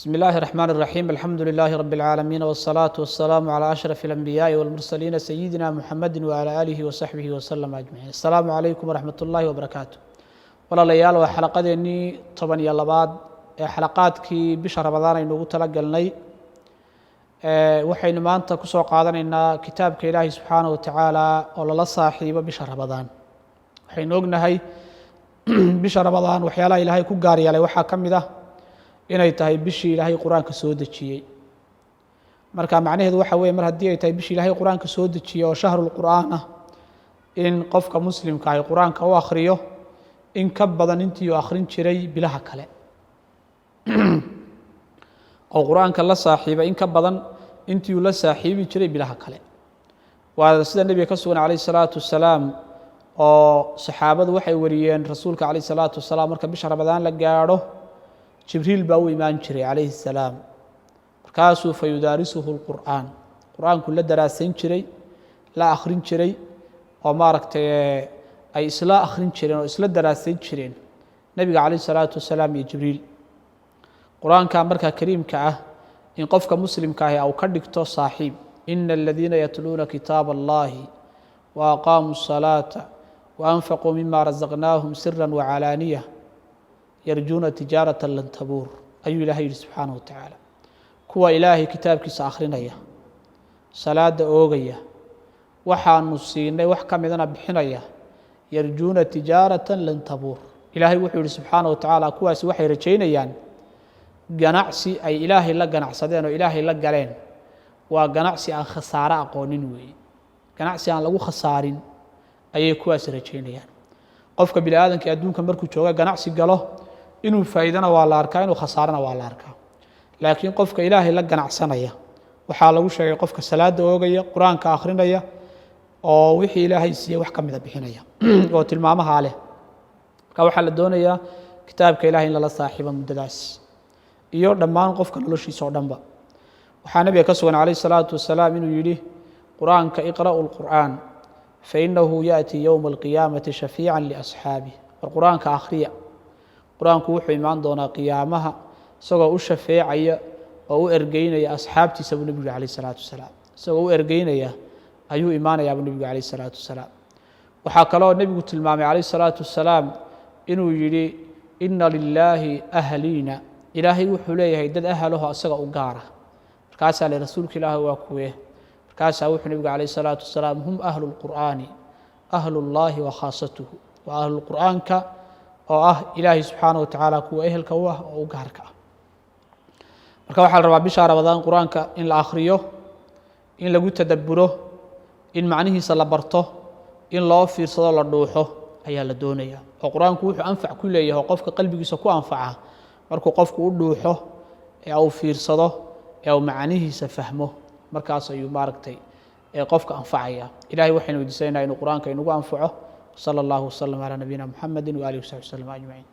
بسم الله الرحمن الرحيم الحمد لله رب العالمين والصلاة والسلام على أشرف الأنبياء والمرسلين سيدنا محمد وعلى آله وصحبه وسلم أجمعين. السلام عليكم ورحمة الله وبركاته. ولا ليال وحلقة إني طبعا يلا بعد حلقات كي بشهر رمضان إنه تلقلني وحين ما أنت كسوق قادنا إن كتاب كإله سبحانه وتعالى ولا صاحب بشهر رمضان حين وقنا هاي بشهر رمضان وحيالا إلهي كجاري على وحكم ده inay tahay bishii ilaahay quraanka soo dejiyay marka macnaheedu waxa weeye mar hadii ay tahay bishii ilaahay quraanka soo dejiyay oo shahrul quraan ah in qofka muslimka ay quraanka u akhriyo in ka badan intii uu akhrin jiray bilaha kale oo quraanka la saaxiiba in ka badan intii uu la saaxiibi jiray bilaha kale waa sida nabiga ka sugan kaleey salaatu wasalaam oo saxaabadu waxay wariyeen rasuulka kaleey salaatu wasalaam marka bisha ramadaan la gaaro jibriil baa u imaan jiray calayhi salaam markaasuu fayudaarisuhu alqur'aan qur'aanku la daraasayn jiray la akhrin jiray oo maaragtay ay isla akhrin jireen oo isla daraasayn jireen nabiga calayhi salaatu wasalaam iyo jibriil qur'aanka markaa kariimka ah in qofka muslimka ah uu ka dhigto saaxiib ina aladiina yatluuna kitaaba allahi wa aqaamuu الصalaata wa anfaquu mima razaqnaahum sira wacalaaniya يرجون تجارة لن تبور أي إلهي سبحانه وتعالى كوا إلهي كتابك سأخرنيا صلاة أوغيا وحان نصينا وحكم إذن بحنيا يرجون تجارة لن تبور إلهي وحي سبحانه وتعالى كوا سوحي رجينا يعني جنعسي أي إلهي لا جنعسدين وإلهي لا جلين وجنعسي عن خسارة قونين وي جنعسي عن لو خسارين أي كوا سرجينا يعني قفك بالآدم كأدون كمركو جوجا جنعسي قاله inuu faa'iidana waa la arkaa inuu khasaarana waa la arkaa laakiin qofka ilaahay la ganacsanaya waxa lagu sheegay qofka salaada oogaya quraanka akhrinaya oo wixii ilaahay siiyay wax kamid ah bixinaya oo tilmaamaha leh ka waxa la doonayaa kitaabka ilaahay in la saaxiibo muddadaas iyo dhammaan qofka noloshiisa oo dhanba waxa nabiga ka sugan kaleey salaatu wasalaam inuu yiri quraanka iqra'ul qur'aan fa innahu ya'ti yawm al-qiyamati shafii'an li ashaabi quraanka akhriya quraanku wuxuu imaan doonaa qiyaamaha isagoo u shafeecaya oo u ergeynaya asxaabtiisa nabiga kaleey salaatu wasalaam isagoo u ergeynaya ayuu imaanayaa nabiga kaleey salaatu wasalaam waxa kale oo nabigu tilmaamay kaleey salaatu wasalaam inuu yiri inna lillahi ahliina ilaahay wuxuu leeyahay dad ahalaho asaga u gaara markaas ay rasuulka ilaahay waa kuwe markaas wuxuu nabiga kaleey salaatu wasalaam hum ahlul qur'aani ahlullahi wa khaasatuhu wa ahlul qur'aanka oo ah ilaahay subxaanahu wa tacaala kuwa ehelka u ah oo u gaarka ah marka waxaa la rabaa bisha ramadaan quraanka in la akhriyo in lagu tadabburo in macnihiisa la barto in loo fiirsado la dhuuxo ayaa la doonayaa oo quraanku wuxuu anfac ku leeyahay qofka qalbigiisa ku anfaca markuu qofku u dhuuxo ee uu fiirsado ee uu macnihiisa fahmo markaas ayuu maaragtay qofka anfacaya ilaahay waxaynu weydiisanaynaa inuu quraanka inagu anfaco صلى الله وسلم على نبينا محمد وآله وصحبه وسلم أجمعين.